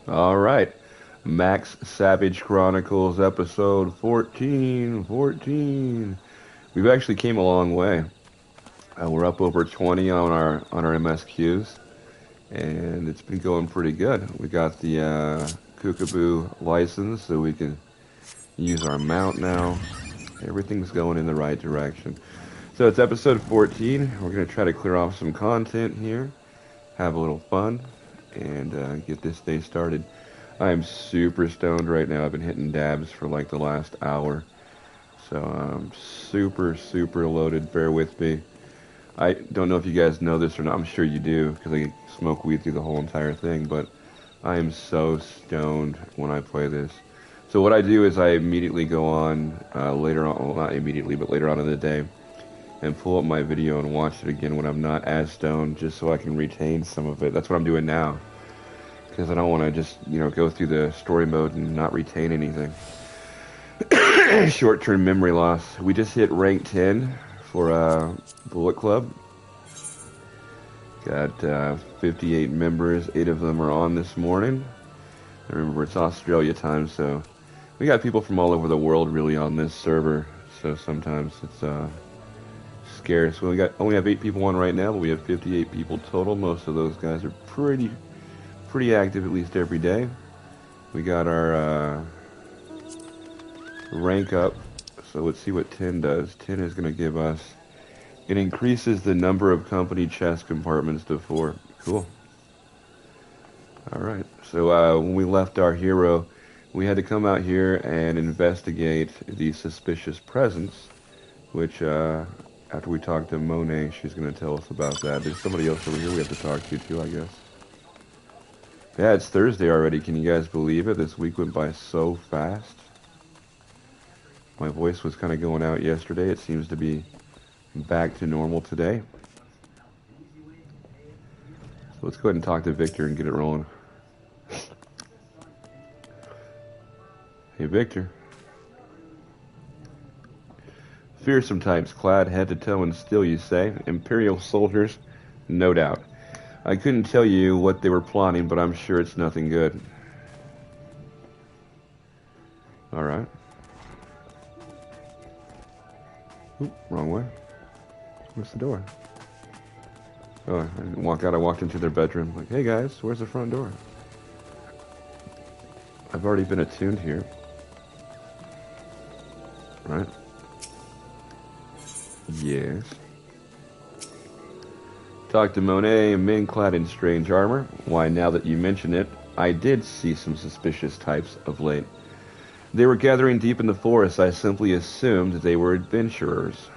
All right. Max Savage Chronicles, episode 14. 14. We've actually came a long way. We're up over 20 on our MSQs, and it's been going pretty good. We got the Kookaboo license, so we can use our mount now. Everything's going in the right direction. So it's episode 14. We're going to try to clear off some content here, have a little fun, and get this day started. I am super stoned right now. I've been hitting dabs for like the last hour. So I'm super, super loaded. Bear with me. I don't know if you guys know this or not. I'm sure you do because I smoke weed through the whole entire thing. But I am so stoned when I play this. So what I do is I immediately go on later on, well, not immediately, but later on in the day, and pull up my video and watch it again when I'm not as stoned, just so I can retain some of it. That's what I'm doing now, because I don't want to just, go through the story mode and not retain anything. Short-term memory loss. We just hit rank 10 for Bullet Club. Got 58 members. 8 of them are on this morning. And remember, it's Australia time, so we got people from all over the world really on this server. So sometimes it's scarce. We only have 8 people on right now, but we have 58 people total. Most of those guys are pretty active, at least every day. We got our rank up, so let's see what 10 does. 10 is going to give us, it increases the number of company chest compartments to 4. Cool. Alright, so when we left our hero, we had to come out here and investigate the suspicious presence, which after we talk to Monet, she's going to tell us about that. There's somebody else over here we have to talk to too, I guess. Yeah, it's Thursday already. Can you guys believe it? This week went by so fast. My voice was kind of going out yesterday. It seems to be back to normal today. So let's go ahead and talk to Victor and get it rolling. Hey, Victor. Fearsome types, clad head to toe in steel, you say? Imperial soldiers? No doubt. I couldn't tell you what they were plotting, but I'm sure it's nothing good. Alright. Oop, wrong way. Where's the door? Oh, I didn't walk out. I walked into their bedroom. Like, hey guys, where's the front door? I've already been attuned here. Right? Yes. Talk to Monet, men clad in strange armor. Why, now that you mention it, I did see some suspicious types of late. They were gathering deep in the forest. I simply assumed they were adventurers.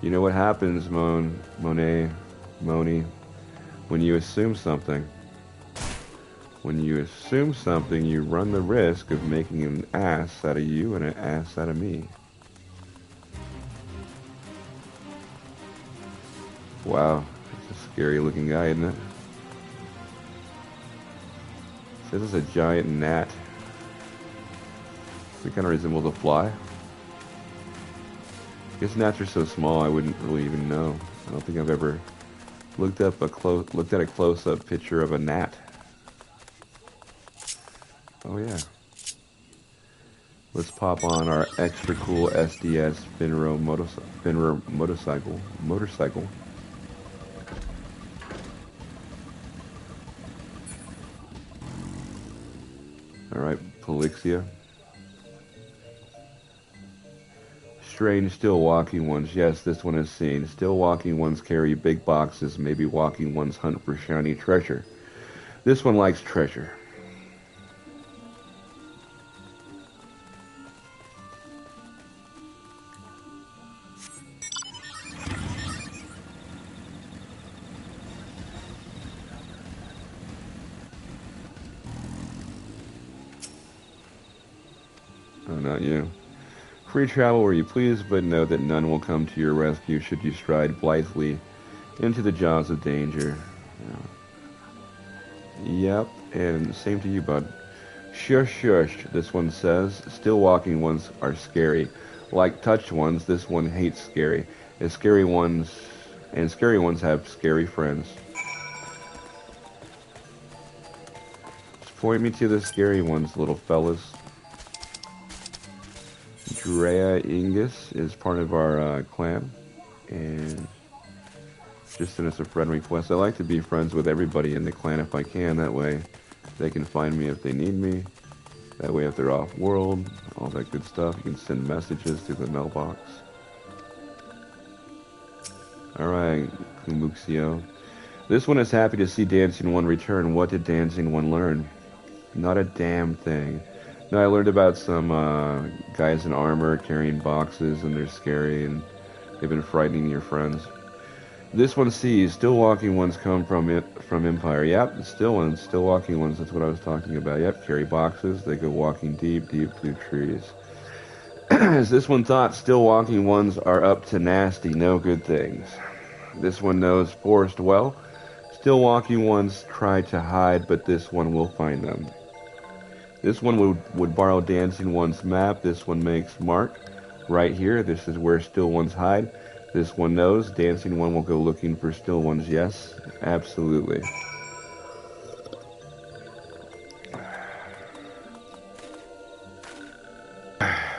You know what happens, Moni, when you assume something. When you assume something, you run the risk of making an ass out of you and an ass out of me. Wow, that's a scary looking guy, isn't it? This is a giant gnat. They kind of resemble a fly. I guess gnats are so small I wouldn't really even know. I don't think I've ever looked at a close-up picture of a gnat. Oh yeah. Let's pop on our extra cool SDS Finro motorcycle. Alright, Polixia. Strange still walking ones. Yes, this one is seen. Still walking ones carry big boxes. Maybe walking ones hunt for shiny treasure. This one likes treasure. Oh, not you. Free travel where you please, but know that none will come to your rescue should you stride blithely into the jaws of danger. Yep, and same to you, bud. Shush, shush, this one says. Still walking ones are scary. Like touched ones, this one hates scary. And scary ones have scary friends. Point me to the scary ones, little fellas. Drea Ingus is part of our clan, and just sent us a friend request. I like to be friends with everybody in the clan if I can. That way they can find me if they need me. That way if they're off world, all that good stuff, you can send messages to the mailbox. Alright, Kumuxio. This one is happy to see Dancing One return. What did Dancing One learn? Not a damn thing. No, I learned about some guys in armor carrying boxes, and they're scary, and they've been frightening your friends. This one sees still walking ones come from Empire. Yep, the still ones, still walking ones. That's what I was talking about. Yep, carry boxes. They go walking deep through trees. As this one thought, still walking ones are up to nasty, no good things. This one knows forest well. Still walking ones try to hide, but this one will find them. This one would borrow Dancing One's map. This one makes mark right here. This is where still ones hide. This one knows. Dancing One will go looking for still ones. Yes, absolutely.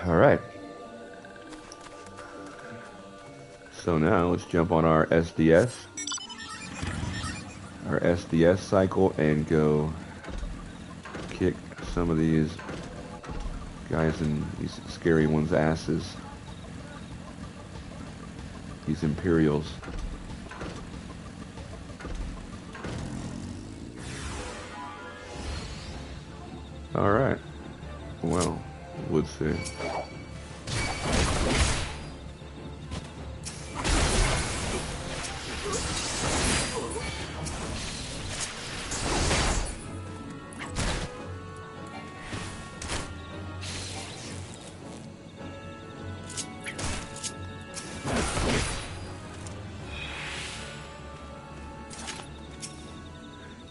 Alright. So now let's jump on our SDS. Our SDS cycle and go kick some of these guys and these scary ones' asses. These Imperials. Alright. Well, let's see.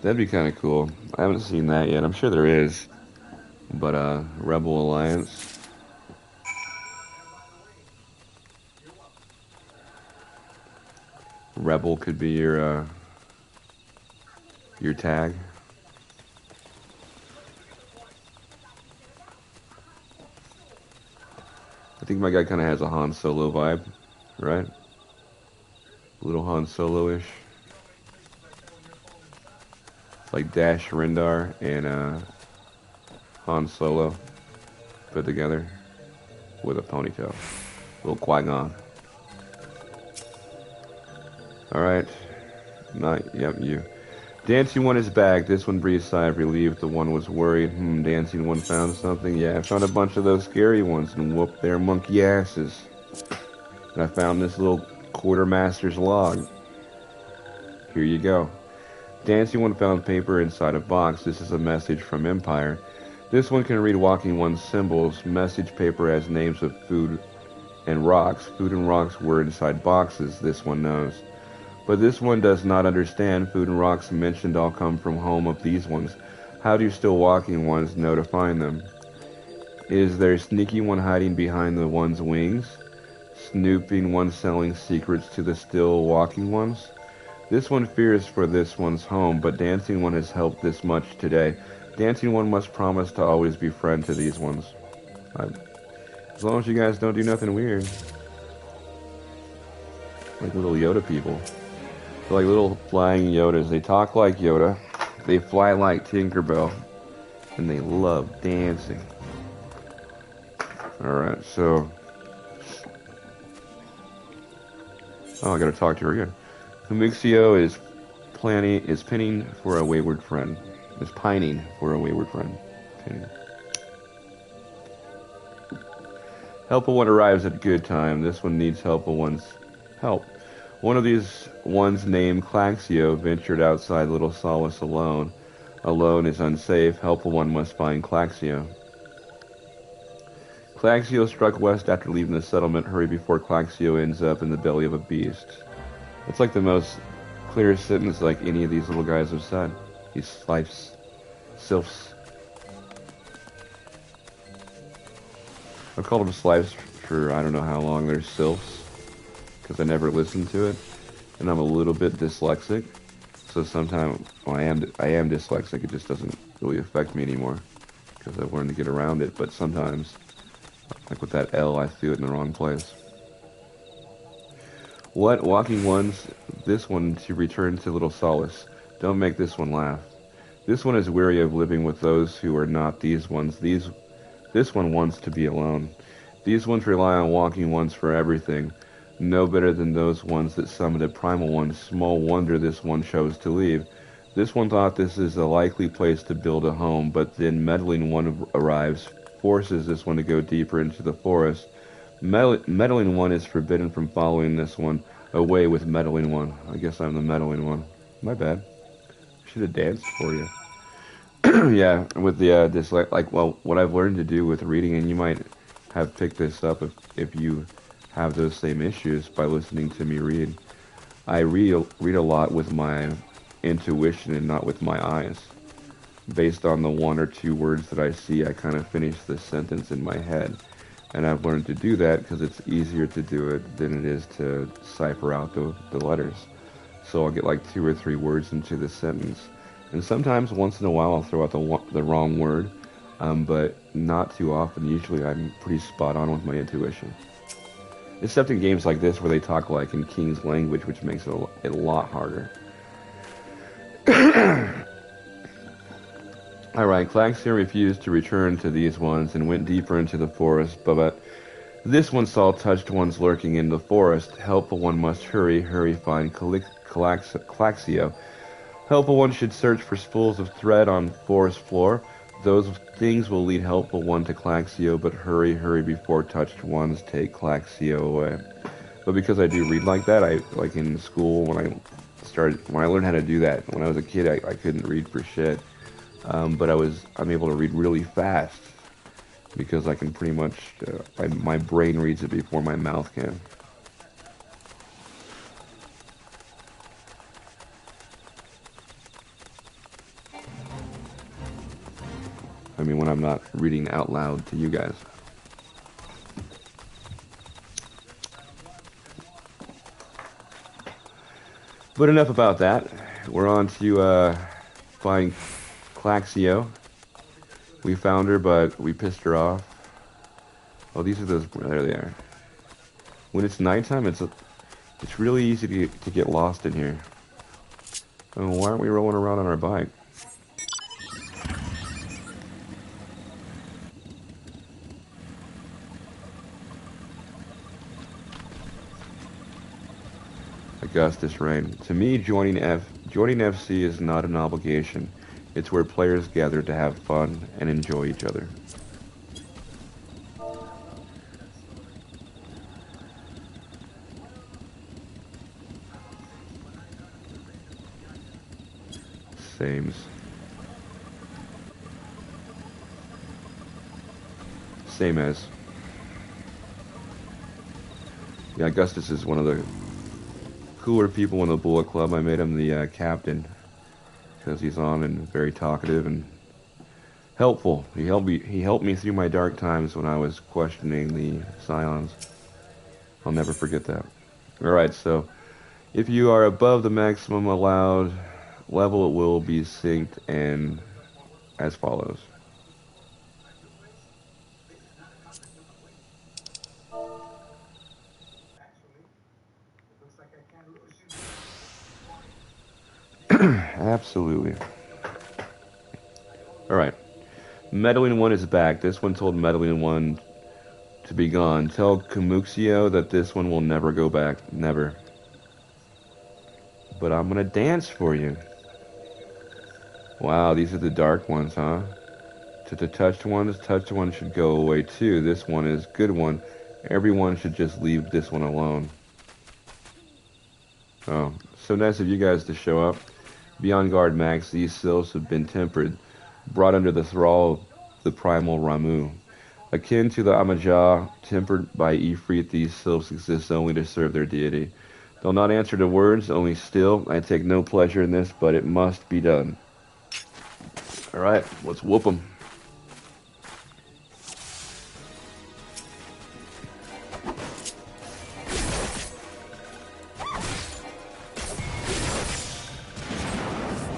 That'd be kind of cool. I haven't seen that yet. I'm sure there is. But, Rebel Alliance. Rebel could be your tag. I think my guy kind of has a Han Solo vibe, right? A little Han Solo-ish. Like Dash Rendar and Han Solo put together with a ponytail. Little Qui-Gon. Alright. Yep, you. Dancing One is back. This one breathed a sigh of relief. The one was worried. Dancing One found something. Yeah, I found a bunch of those scary ones and whooped their monkey asses. And I found this little quartermaster's log. Here you go. Dancing One found paper inside a box. This is a message from Empire. This one can read Walking One's symbols. Message paper has names of food and rocks. Food and rocks were inside boxes. This one knows. But this one does not understand. Food and rocks mentioned all come from home of these ones. How do still walking ones know to find them? Is there a sneaky one hiding behind the one's wings? Snooping one selling secrets to the still walking ones? This one fears for this one's home, but Dancing One has helped this much today. Dancing One must promise to always be friend to these ones. As long as you guys don't do nothing weird. Like little Yoda people. They're like little flying Yodas. They talk like Yoda. They fly like Tinkerbell. And they love dancing. Alright, so... Oh, I gotta talk to her again. Humixio is pining for a wayward friend. Is pining for a wayward friend. Pining. Helpful One arrives at a good time. This one needs Helpful One's help. One of these ones named Claxio ventured outside Little Solace alone. Alone is unsafe. Helpful One must find Claxio. Claxio struck west after leaving the settlement. Hurry before Claxio ends up in the belly of a beast. It's like the most clearest sentence like any of these little guys have said. These sylphs. I've called them slives for I don't know how long. They're sylphs because I never listened to it, and I'm a little bit dyslexic, So sometimes when I am dyslexic, it just doesn't really affect me anymore because I've learned to get around it. But sometimes, like with that L, I threw it in the wrong place. What walking ones? This one to return to little solace. Don't make this one laugh. This one is weary of living with those who are not these ones. This one wants to be alone. These ones rely on walking ones for everything. No better than those ones that summoned a primal one. Small wonder this one chose to leave. This one thought this is a likely place to build a home, but then meddling one arrives, forces this one to go deeper into the forest. Meddling one is forbidden from following this one. Away with meddling one. I guess I'm the meddling one. My bad. Should have danced for you. Yeah, with the well, what I've learned to do with reading, and you might have picked this up if you have those same issues by listening to me read. I read a lot with my intuition and not with my eyes. Based on the one or two words that I see, I kind of finish the sentence in my head. And I've learned to do that because it's easier to do it than it is to cipher out the letters. So I'll get like 2 or 3 words into the sentence. And sometimes, once in a while, I'll throw out the wrong word, but not too often. Usually I'm pretty spot on with my intuition. Except in games like this where they talk like in King's language, which makes it a lot harder. Alright, Claxia refused to return to these ones and went deeper into the forest, but this one saw touched ones lurking in the forest. Helpful one must hurry, find Claxio. Helpful one should search for spools of thread on forest floor. Those things will lead helpful one to Claxio, but hurry before touched ones take Claxio away. But because I do read like that, like in school when I learned how to do that, when I was a kid, I couldn't read for shit. But I'm able to read really fast because I can pretty much, my brain reads it before my mouth can. I mean, when I'm not reading out loud to you guys. But enough about that. We're on to find Claxio. We found her, but we pissed her off. Oh, these are those. There they are. When it's nighttime, it's really easy to get lost in here. Oh, why aren't we rolling around on our bike? Augustus Rain. To me, joining FC is not an obligation. It's where players gather to have fun and enjoy each other. Same as. Yeah, Augustus is one of the cooler people in the Bullet Club. I made him the captain because he's on and very talkative and helpful. He helped me through my dark times when I was questioning the Scions. I'll never forget that. Alright, so if you are above the maximum allowed level, it will be synced and as follows. Absolutely. Alright. Meddling one is back. This one told Meddling one to be gone. Tell Kumuxio that this one will never go back. Never. But I'm gonna dance for you. Wow, these are the dark ones, huh? To the touched ones should go away too. This one is good one. Everyone should just leave this one alone. Oh, so nice of you guys to show up. Be on guard, Max. These sylphs have been tempered, brought under the thrall of the primal Ramu. Akin to the Amajah, tempered by Ifrit, these sylphs exist only to serve their deity. They'll not answer to words, only still. I take no pleasure in this, but it must be done. Alright, let's whoop them.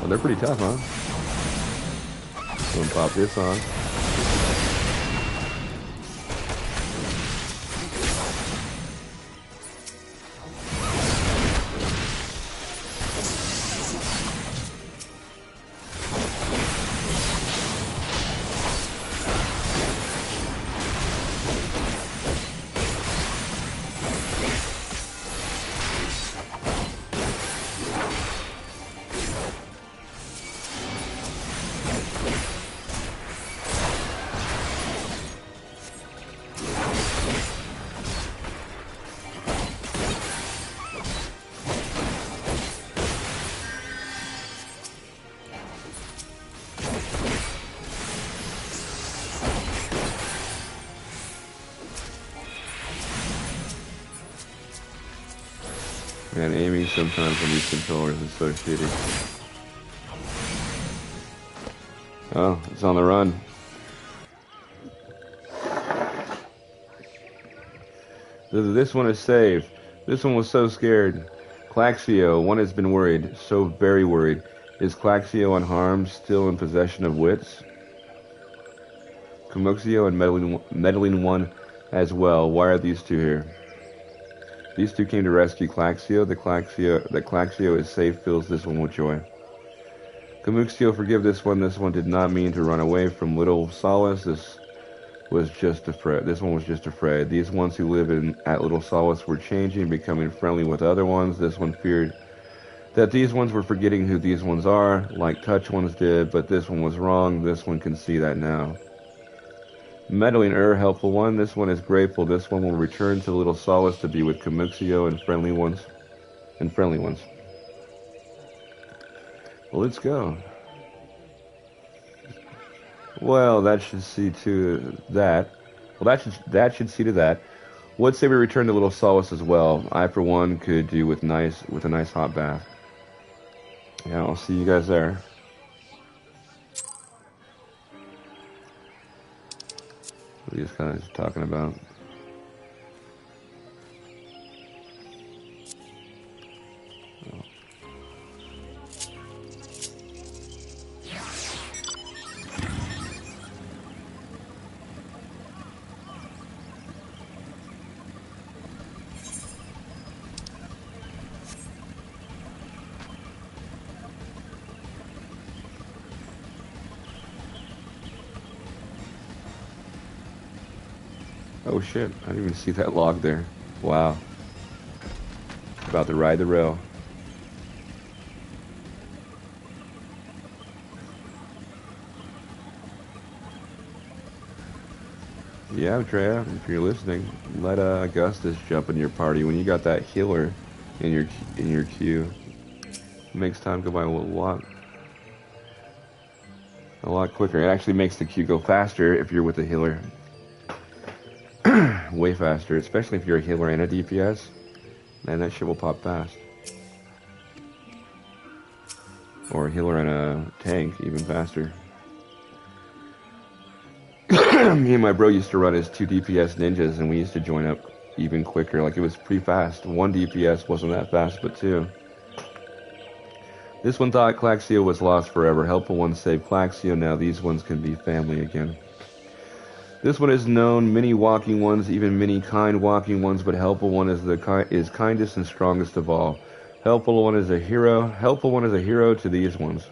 Oh, they're pretty tough, huh? Gonna pop this on. Man, aiming sometimes on these controllers is so shitty. Oh, it's on the run. This one is safe. This one was so scared. Claxio, one has been worried, so very worried. Is Claxio unharmed, still in possession of wits? Comuxio and meddling one as well. Why are these two here? These two came to rescue Claxio. The Claxio is safe fills this one with joy. Comuxio, forgive this one. This one did not mean to run away from Little Solace. This one was just afraid. These ones who live at Little Solace were changing, becoming friendly with other ones. This one feared that these ones were forgetting who these ones are, like Touch ones did, but this one was wrong. This one can see that now. Meddling helpful one. This one is grateful. This one will return to Little Solace to be with Comuxio and friendly ones. Well, let's go. Well, that should see to that. Well, that should see to that. Would say we return to Little Solace as well. I, for one, could do with a nice hot bath. Yeah, I'll see you guys there. What are these guys talking about? Oh shit, I didn't even see that log there. Wow. About to ride the rail. Yeah, Treya, if you're listening, let Augustus jump in your party when you got that healer in your queue. It makes time go by a lot quicker. It actually makes the queue go faster if you're with a healer. Way faster, especially if you're a healer and a DPS. Man, that shit will pop fast. Or a healer and a tank, even faster. Me and my bro used to run as 2 DPS ninjas, and we used to join up even quicker. Like, it was pretty fast. 1 DPS wasn't that fast, but 2. This one thought Claxio was lost forever. Helpful ones saved Claxio. Now these ones can be family again. This one is known, many walking ones, even many kind walking ones, but helpful one is kindest and strongest of all. Helpful one is a hero. Helpful one is a hero to these ones.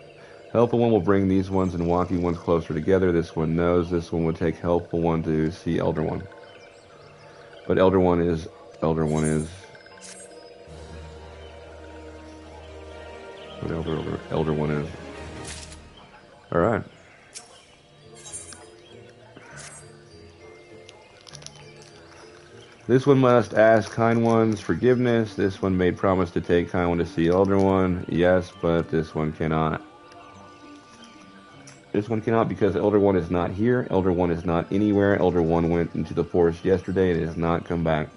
Helpful one will bring these ones and walking ones closer together. This one knows. This one would take helpful one to see elder one. But elder one is. What elder one is. All right. This one must ask kind ones forgiveness. This one made promise to take kind one to see elder one. Yes, but this one cannot. This one cannot because elder one is not here. Elder one is not anywhere. Elder one went into the forest yesterday and has not come back.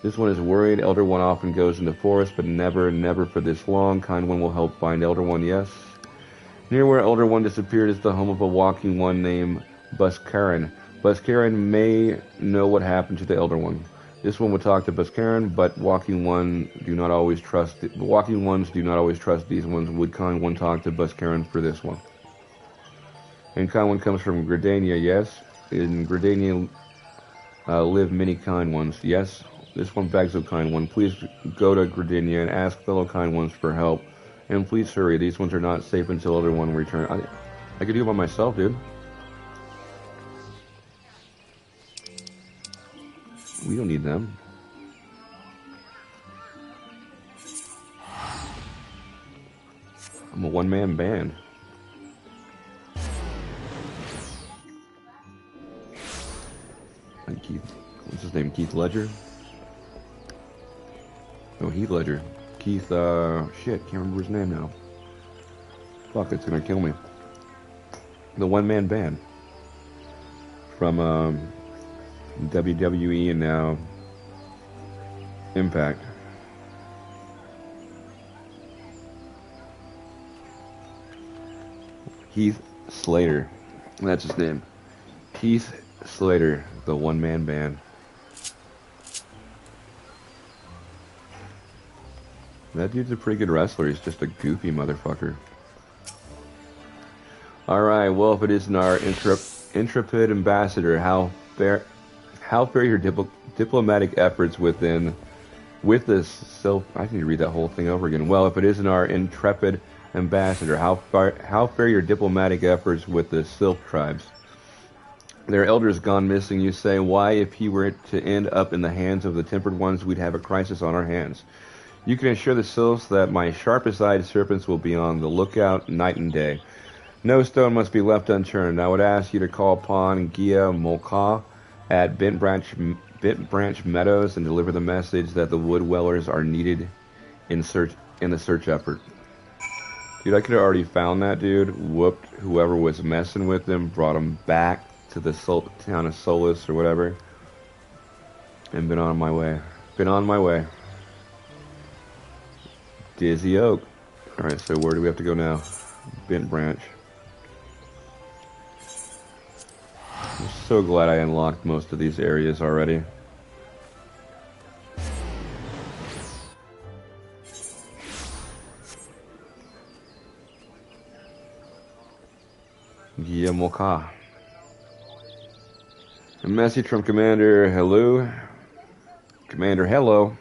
This one is worried. Elder one often goes in the forest, but never for this long. Kind one will help find elder one. Yes. Near where elder one disappeared is the home of a walking one named Buskaran. Buskaran may know what happened to the elder one. This one would talk to Buscaron, but walking one do not always trust. Walking ones do not always trust these ones. Would kind one talk to Buscaron for this one? And kind one comes from Gridania, yes. In Gridania live many kind ones, yes. This one begs of kind one. Please go to Gridania and ask fellow kind ones for help. And please hurry. These ones are not safe until other one return. I could do it by myself, dude. We don't need them. I'm a one-man band. And Keith, what's his name? Keith Ledger? No, Heath Ledger. Keith, shit, can't remember his name now. Fuck, it's gonna kill me. The one-man band. From, WWE and now Impact. Heath Slater. That's his name. Heath Slater, the one-man band. That dude's a pretty good wrestler. He's just a goofy motherfucker. Alright, well, if it isn't our intrepid ambassador, how fare your diplomatic efforts with this self... I need to read that whole thing over again. Well, if it isn't our intrepid ambassador, how fare your diplomatic efforts with the Sylph tribes? Their elders gone missing, you say. Why, if he were to end up in the hands of the tempered ones, we'd have a crisis on our hands. You can assure the Sylphs that my sharpest-eyed serpents will be on the lookout night and day. No stone must be left unturned. I would ask you to call upon Gia Molka at Bent Branch Meadows and deliver the message that the wood dwellers are needed in the search effort. Dude, I could have already found that dude, whooped whoever was messing with him, brought him back to the town of Solus or whatever, and been on my way. Been on my way. Dizzy Oak. Alright, so where do we have to go now? Bent Branch. I'm so glad I unlocked most of these areas already. Yamoka. A message from Commander. Hello. Commander, hello.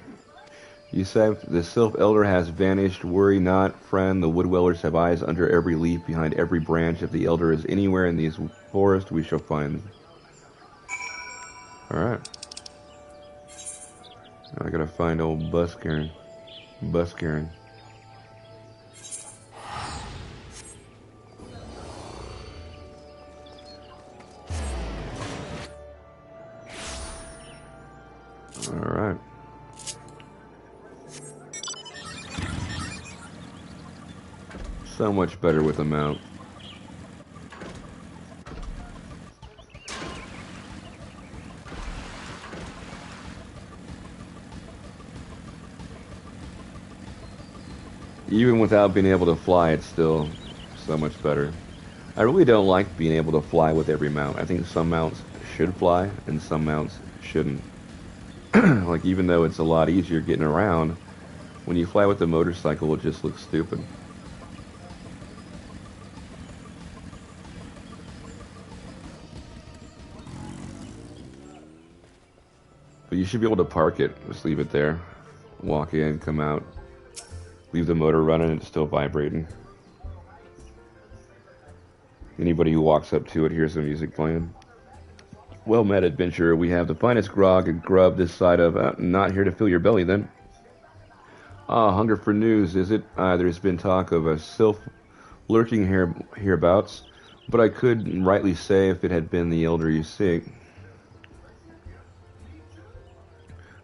You said the Sylph Elder has vanished. Worry not, friend. The wood dwellers have eyes under every leaf, behind every branch. If the Elder is anywhere in these forests, we shall find them. Alright. I gotta find old Buscaron. Buscaron. Alright. So much better with a mount. Even without being able to fly, it's still so much better. I really don't like being able to fly with every mount. I think some mounts should fly and some mounts shouldn't. Like, even though it's a lot easier getting around, when you fly with the motorcycle, it just looks stupid. But you should be able to park it. Just leave it there. Walk in, come out. Leave the motor running, it's still vibrating. Anybody who walks up to it hears the music playing. Well met, adventurer. We have the finest grog and grub this side of... not here to fill your belly, then. Ah, hunger for news, is it? There's been talk of a sylph lurking hereabouts, but I couldn't rightly say if it had been the elder you seek.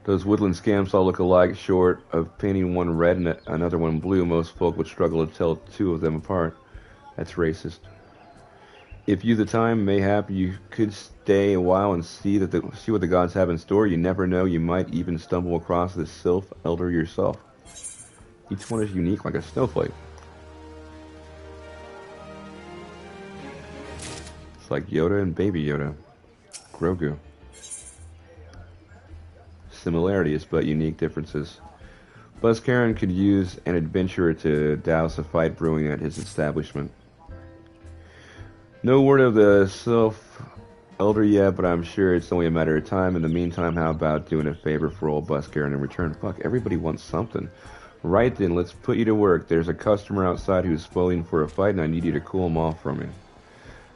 Those woodland scamps all look alike, short of painting one red and another one blue. Most folk would struggle to tell two of them apart. That's racist. If you the time, mayhap you could stay a while and see what the gods have in store. You never know, you might even stumble across this sylph elder yourself. Each one is unique like a snowflake. It's like Yoda and Baby Yoda. Grogu. similarities, but unique differences. Buskaran could use an adventurer to douse a fight brewing at his establishment. No word of the Sylph Elder yet, but I'm sure it's only a matter of time. In the meantime, how about doing a favor for old Buskaran in return? Fuck, everybody wants something. Right then, let's put you to work. There's a customer outside who's spoiling for a fight, and I need you to cool him off for me.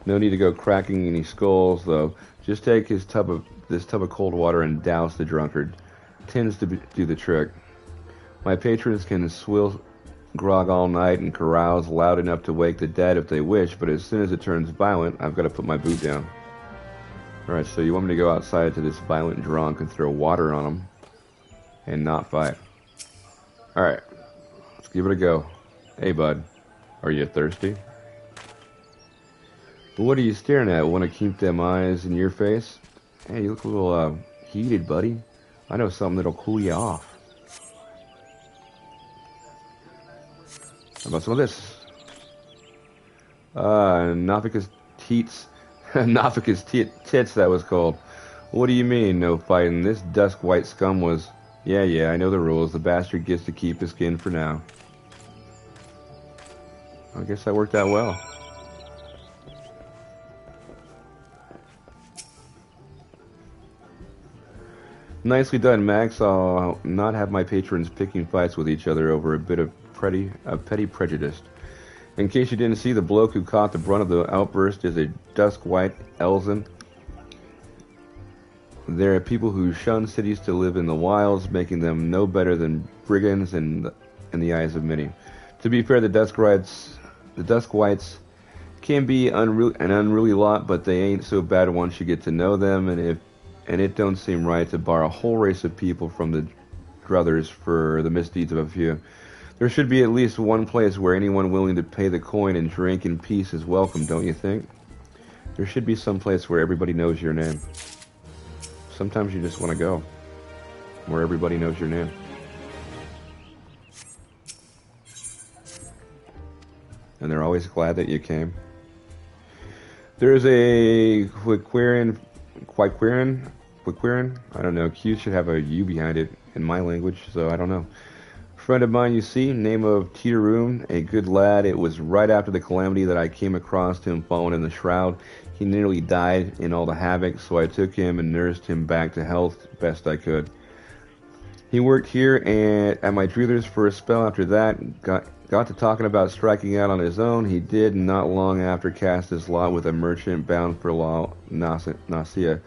No need to go cracking any skulls, though. Just take this tub of cold water and douse the drunkard. Tends to do the trick. My patrons can swill grog all night and carouse loud enough to wake the dead if they wish, but as soon as it turns violent, I've got to put my boot down. Alright, so you want me to go outside to this violent drunk and throw water on him and not fight. Alright, let's give it a go. Hey, bud, are you thirsty? What are you staring at? Want to keep them eyes in your face? Hey, you look a little heated, buddy. I know something that'll cool you off. How about some of this? Nophica's teats. Nophica's tits, that was called. What do you mean, no fighting? This dusk white scum was... Yeah, I know the rules. The bastard gets to keep his skin for now. I guess that worked out well. Nicely done, Max. I'll not have my patrons picking fights with each other over a bit of petty prejudice. In case you didn't see, the bloke who caught the brunt of the outburst is a dusk-white Elzen. There are people who shun cities to live in the wilds, making them no better than brigands in the eyes of many. To be fair, the Dusk-whites can be an unruly lot, but they ain't so bad once you get to know them, and it don't seem right to bar a whole race of people from the druthers for the misdeeds of a few. There should be at least one place where anyone willing to pay the coin and drink in peace is welcome, don't you think? There should be some place where everybody knows your name. Sometimes you just want to go where everybody knows your name. And they're always glad that you came. There's a Quiquirin, I don't know, Q should have a U behind it in my language, so I don't know. Friend of mine, you see, name of Teeteroom, a good lad. It was right after the calamity that I came across him fallen in the shroud. He nearly died in all the havoc, so I took him and nursed him back to health best I could. He worked here at my druthers for a spell. After that, got to talking about striking out on his own. He did, not long after, cast his lot with a merchant bound for Nausea.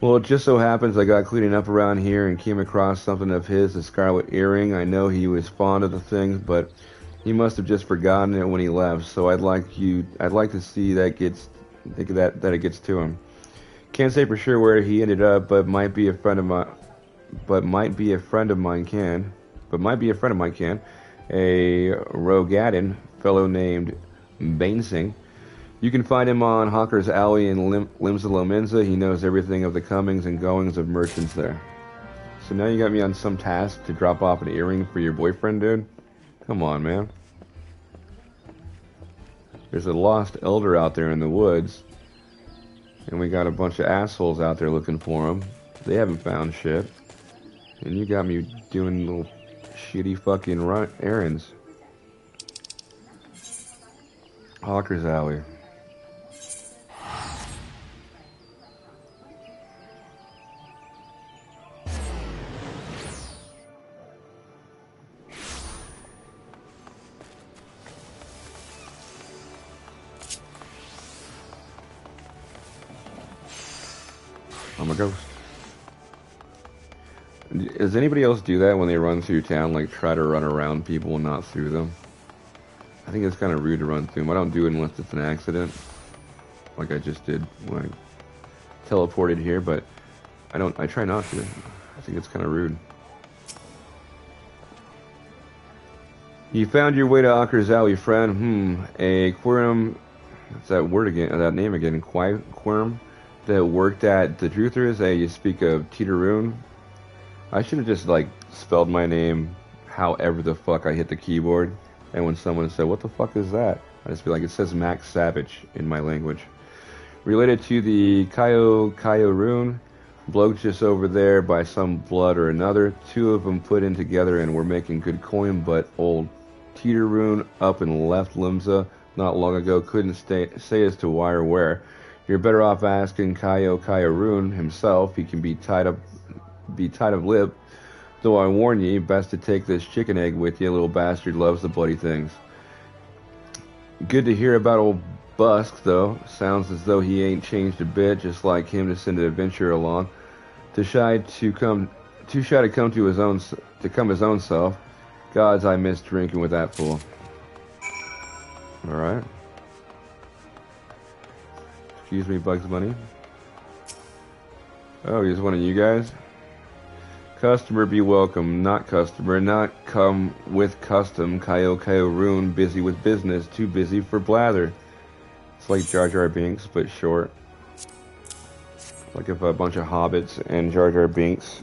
Well, it just so happens I got cleaning up around here and came across something of his, a scarlet earring. I know he was fond of the thing, but he must have just forgotten it when he left. So I'd like to see that it gets to him. Can't say for sure where he ended up, but might be a friend of mine can. A Rogadin fellow named Bainsing. You can find him on Hawker's Alley in Limsa Lomenza. He knows everything of the comings and goings of merchants there. So now you got me on some task to drop off an earring for your boyfriend, dude? Come on, man. There's a lost elder out there in the woods. And we got a bunch of assholes out there looking for him. They haven't found shit. And you got me doing little shitty fucking errands. Hawker's Alley. I'm a ghost. Does anybody else do that when they run through town? Like, try to run around people and not through them? I think it's kind of rude to run through them. I don't do it unless it's an accident. Like I just did when I teleported here, but I try not to. I think it's kind of rude. You found your way to Hawker's Alley, friend. A Quirm... What's that word again? That name again? Quirm? That worked at the Truthers. You speak of Teeteroon. I should have just, like, spelled my name however the fuck I hit the keyboard. And when someone said, what the fuck is that? I'd just be like, it says Max Savage in my language. Related to the Kaio rune, Bloke's just over there by some blood or another. Two of them put in together and we're making good coin, but old Teeteroon up and left Limsa not long ago couldn't say as to why or where. You're better off asking Kaiokaioruun himself. He can be tied up lip. Though I warn ye, best to take this chicken egg with you. Little bastard loves the bloody things. Good to hear about old Busk, though. Sounds as though he ain't changed a bit, just like him to send an adventurer along. Too shy to come his own self. Gods, I miss drinking with that fool. Alright. Excuse me, Bugs Bunny. Oh, he's one of you guys? Customer be welcome, not customer, not come with custom. Kaiokaioruun, busy with business, too busy for blather. It's like Jar Jar Binks, but short. Like if a bunch of hobbits and Jar Jar Binks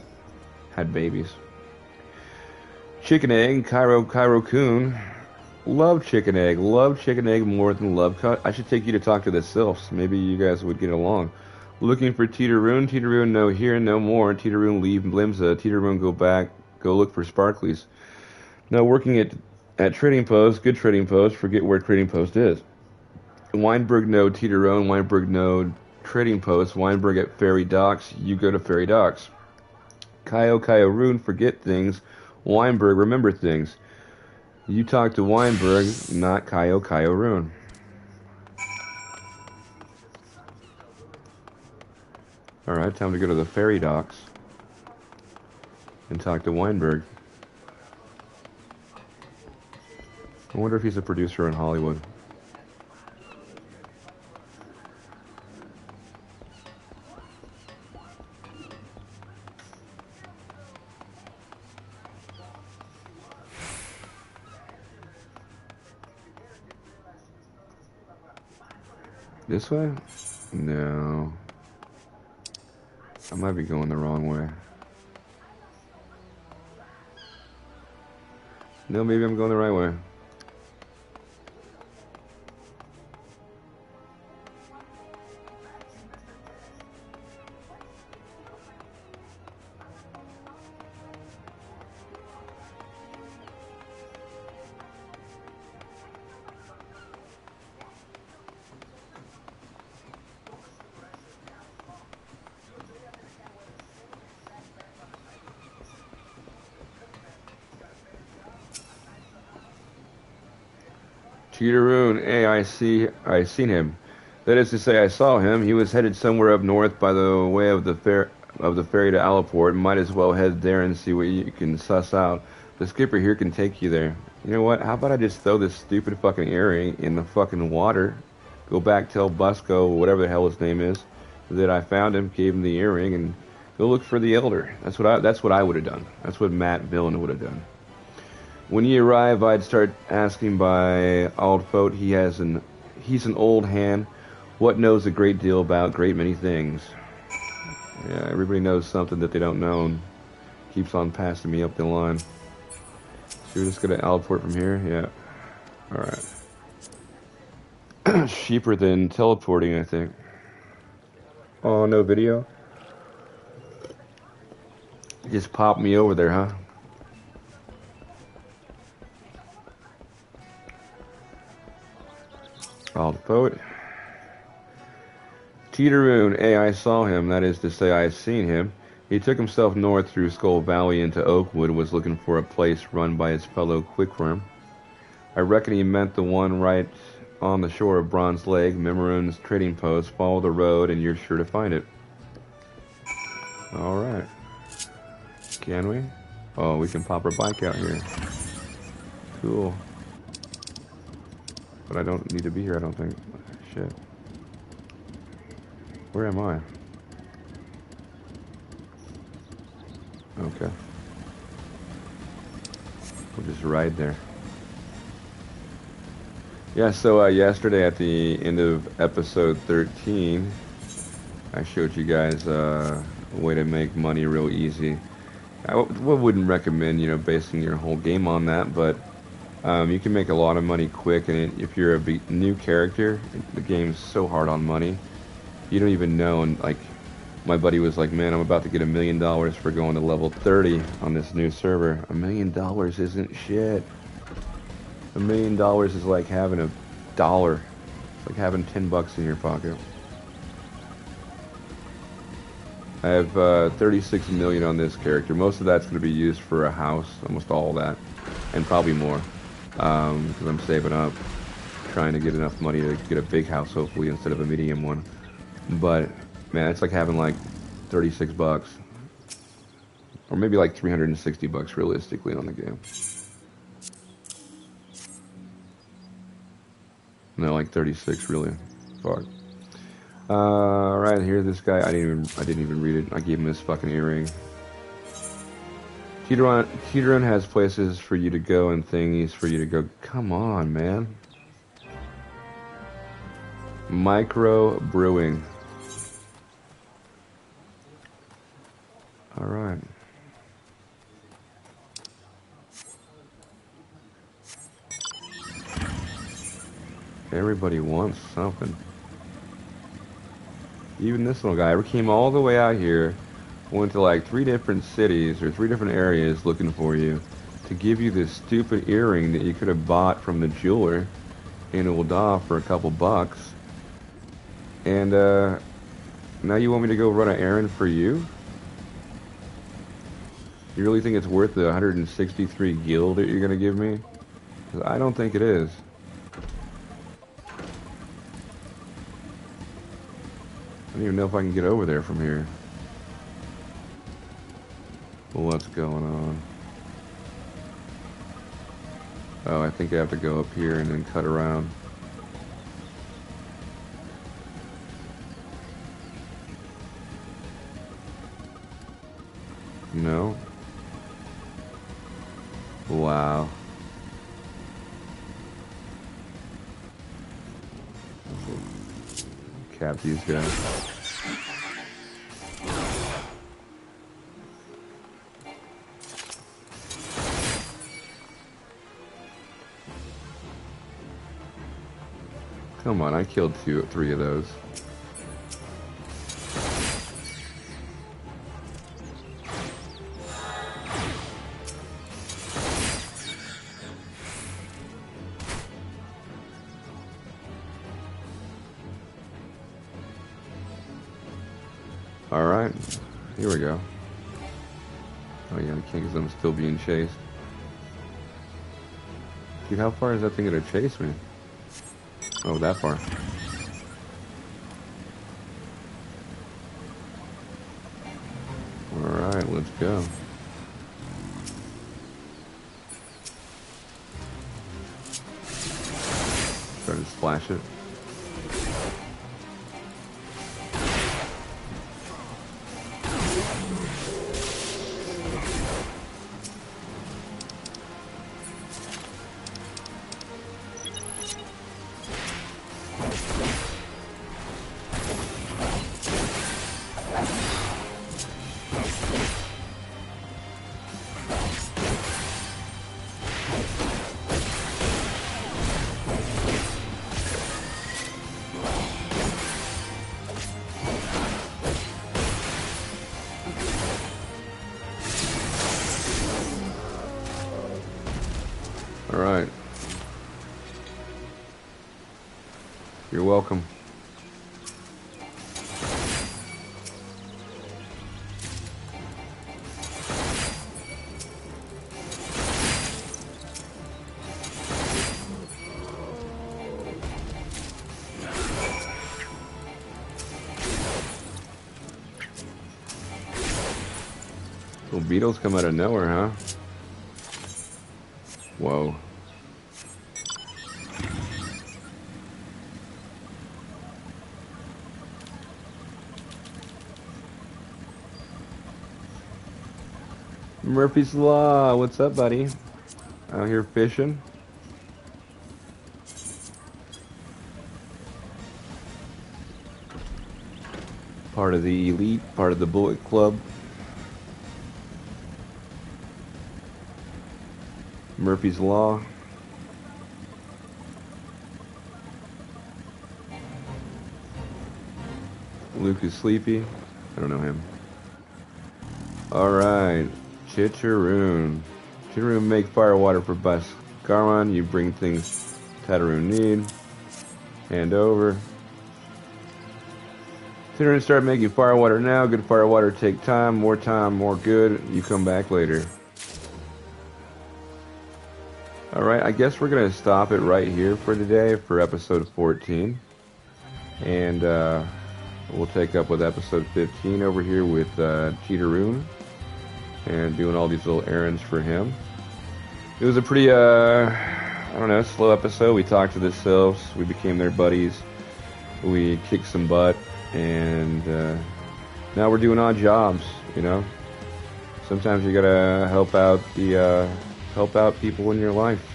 had babies. Chicken egg, Kairo-Kun. Love chicken egg more than love I should take you to talk to the sylphs. Maybe you guys would get along. Looking for Teeteroon, no here, no more. Teeteroon leave Limsa. Teeteroon go look for Sparklies. Now working at Trading Post, good Trading Post, forget where Trading Post is. Weinberg no Teeteroon, Weinberg no Trading Post, Weinberg at Ferry Docks, you go to Ferry Docks. Kaiokaioruun, forget things. Weinberg, remember things. You talk to Weinberg, not Kaiokaioruun. Alright, time to go to the ferry docks and talk to Weinberg. I wonder if he's a producer in Hollywood. This way? No. I might be going the wrong way. No, maybe I'm going the right way. Teeteroon, hey, I seen him. That is to say, I saw him. He was headed somewhere up north by the way of the ferry to Alaport. Might as well head there and see what you can suss out. The skipper here can take you there. You know what? How about I just throw this stupid fucking earring in the fucking water? Go back, tell Busco, whatever the hell his name is, that I found him, gave him the earring, and go look for the elder. That's what I would have done. That's what Matt Villain would have done. When you arrive, I'd start asking by old folk. He's an old hand. What knows a great deal about great many things. Yeah, everybody knows something that they don't know and keeps on passing me up the line. So we're just gonna Alport from here? Yeah. Alright. Cheaper than teleporting, I think. Oh, no video? Just pop me over there, huh? All the poet. Teeteroon, hey, I saw him. That is to say, I seen him. He took himself north through Skull Valley into Oakwood, was looking for a place run by his fellow Quickworm. I reckon he meant the one right on the shore of Bronze Lake, Memoron's trading post. Follow the road, and you're sure to find it. Alright. Can we? Oh, we can pop our bike out here. Cool. But I don't need to be here, I don't think. Shit. Where am I? Okay. We'll just ride there. Yeah, so yesterday at the end of episode 13, I showed you guys a way to make money real easy. I wouldn't recommend, basing your whole game on that, but you can make a lot of money quick, and if you're a new character, the game's so hard on money, you don't even know, and My buddy was like, man, I'm about to get $1 million for going to level 30 on this new server. $1 million isn't shit. $1 million is like having a dollar. It's like having 10 bucks in your pocket. I have 36 million on this character. Most of that's going to be used for a house, almost all of that, and probably more, because I'm saving up, trying to get enough money to get a big house, hopefully, instead of a medium one. But man, it's like having like 36 bucks, or maybe like 360 bucks realistically on the game. No, like 36 really. Fuck. Right here, this guy. I didn't even read it. I gave him this fucking earring. Teteron has places for you to go and thingies for you to go. Come on, man. Micro brewing. All right. Everybody wants something. Even this little guy ever came all the way out here, went to like 3 different cities or 3 different areas looking for you to give you this stupid earring that you could have bought from the jeweler in Ul'dah for a couple bucks. And now you want me to go run an errand for you? You really think it's worth the 163 gil that you're gonna give me? 'Cause I don't think it is. I don't even know if I can get over there from here. Well, what's going on? Oh, I think I have to go up here and then cut around. No? Wow. Cap these guys. Come on, I killed 3 of those. Alright, here we go. Oh yeah, I can't because I'm still being chased. Dude, how far is that thing gonna chase me? Oh, that far. Alright, let's go. Try to splash it. Alright. You're welcome. Little beetles come out of nowhere, huh? Whoa. Murphy's Law, what's up, buddy? Out here fishing? Part of the elite, part of the Bullet Club. Murphy's Law. Luke is sleepy. I don't know him. Alright. Chitcharoon. Chitcharoon make fire water for bus. Garmon, you bring things Tataroon need. Hand over. Chitcharoon start making fire water now. Good fire water take time. More time, more good. You come back later. Alright, I guess we're going to stop it right here for today for episode 14. And we'll take up with episode 15 over here with Chitcharoon. And doing all these little errands for him. It was a pretty, I don't know, slow episode. We talked to the sylphs. We became their buddies. We kicked some butt. And now we're doing odd jobs, you know. Sometimes you gotta help out people in your life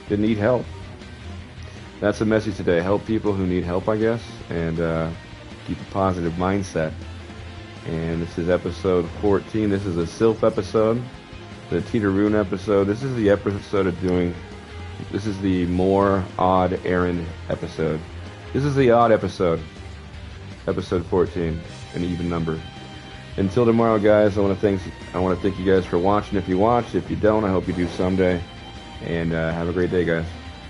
that need help. That's the message today. Help people who need help, I guess, and keep a positive mindset. And this is episode 14. This is a Sylph episode, the Chitcharoon episode. This is the episode of doing. This is the more odd errand episode. This is the odd episode. Episode 14, an even number. Until tomorrow, guys, I want to thank you guys for watching. If you watched, if you don't, I hope you do someday. And have a great day, guys.